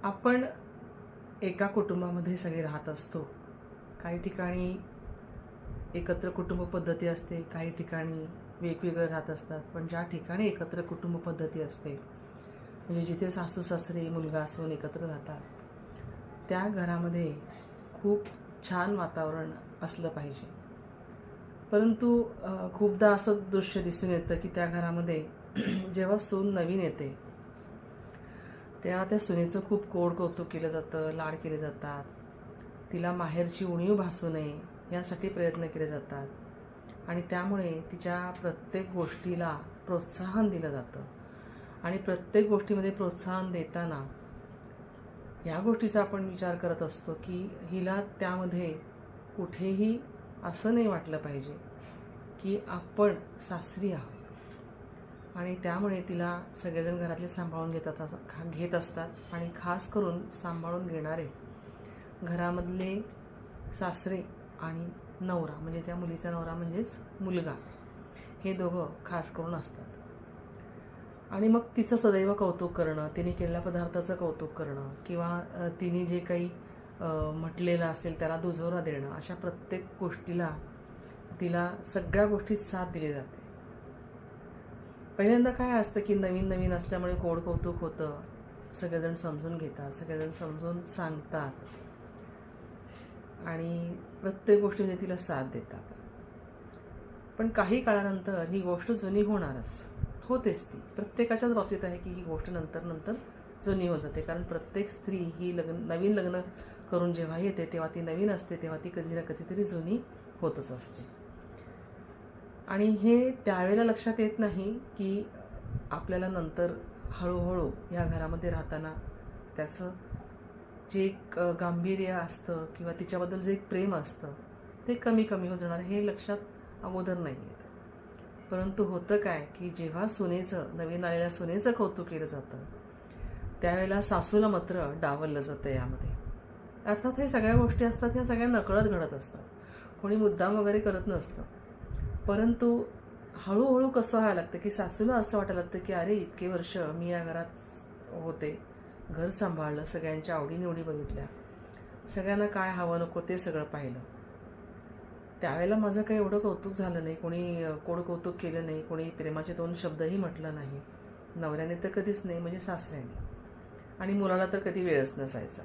आपण एका कुटुंबामध्ये सगळे राहत असतो. काही ठिकाणी एकत्र कुटुंब पद्धती असते, काही ठिकाणी वेगवेगळं राहत असतात. पण ज्या ठिकाणी एकत्र कुटुंब पद्धती असते, म्हणजे जिथे सासू सासरे मुलगा सून एकत्र राहतात, त्या घरामध्ये खूप छान वातावरण असलं पाहिजे. परंतु खूपदा असं दृश्य दिसून येतं की त्या घरामध्ये जेव्हा सून नवीन येते तेव्हा त्या सुनेचं खूप कोड कौतुक केलं जातं, लाड केले जातात. तिला माहेरची उणीव भासू नये यासाठी प्रयत्न केले जातात आणि त्यामुळे तिच्या प्रत्येक गोष्टीला प्रोत्साहन दिलं जातं. आणि प्रत्येक गोष्टीमध्ये प्रोत्साहन देताना या गोष्टीचा आपण विचार करत असतो की हिला त्यामध्ये कुठेही असं नाही वाटलं पाहिजे की आपण सासरी आहोत. आणि त्यामुळे तिला सगळेजण घरातले सांभाळून घेत असतात आणि खास करून सांभाळून घेणारे घरामधले सासरे आणि नवरा, म्हणजे त्या मुलीचा नवरा म्हणजेच मुलगा, हे दोघं खास करून असतात. आणि मग तिचं सदैव कौतुक करणं, तिने केलेल्या पदार्थाचं कौतुक करणं किंवा तिने जे काही म्हटलेलं असेल त्याला दुजोरा देणं, अशा प्रत्येक गोष्टीला तिला सगळ्या गोष्टीत साथ दिली जाते. पहिल्यांदा काय असतं की नवीन नवीन असल्यामुळे गोड कौतुक होतं, सगळेजण समजून घेतात, सगळेजण समजून सांगतात आणि प्रत्येक गोष्टीमध्ये तिला साथ देतात. पण काही काळानंतर ही गोष्ट जुनी होणारच, होतेच. ती प्रत्येकाच्याच बाबतीत आहे की ही गोष्ट नंतर नंतर जुनी होत जाते. कारण प्रत्येक स्त्री ही नवीन लग्न करून जेव्हा येते तेव्हा ती नवीन असते, तेव्हा ती कधी ना कधीतरी जुनी होतच असते. आणि हे त्यावेळेला लक्षात येत नाही की आपल्याला नंतर हळूहळू या घरामध्ये राहताना त्याचं जे एक गांभीर्य असतं किंवा तिच्याबद्दल जे एक प्रेम असतं ते कमी कमी होत जाणार, हे लक्षात अगोदर नाही येत. परंतु होतं काय की जेव्हा नवीन आलेल्या सुनेचं कौतुक केलं जातं त्यावेळेला सासूला मात्र डावललं जातं यामध्ये. अर्थात हे सगळ्या गोष्टी असतात, ह्या सगळ्या नकळत घडत असतात, कोणी मुद्दाम वगैरे करत नसतं. परंतु हळूहळू कसं व्हायला लागतं की सासूला असं वाटायला लागतं की अरे इतके वर्ष मी या घरात होते, घर सांभाळलं, सगळ्यांच्या आवडीनिवडी बघितल्या, सगळ्यांना काय हवं नको ते सगळं पाहिलं, त्यावेळेला माझं काही एवढं कौतुक झालं नाही, कोणी कोड कौतुक केलं नाही, कोणी प्रेमाचे 2 शब्दही म्हटलं नाही, नवऱ्याने तर कधीच नाही, म्हणजे सासऱ्याने, आणि मुलाला तर कधी वेळच नसायचा.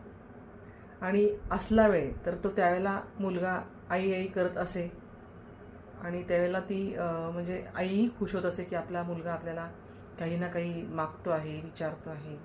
आणि असला वेळ तर तो त्यावेळेला मुलगा आई आई करत असे आणि त्यावेळेला ती म्हणजे आईही खुश होत असे की आपला मुलगा आपल्याला काही ना काही मागतो आहे, विचारतो आहे.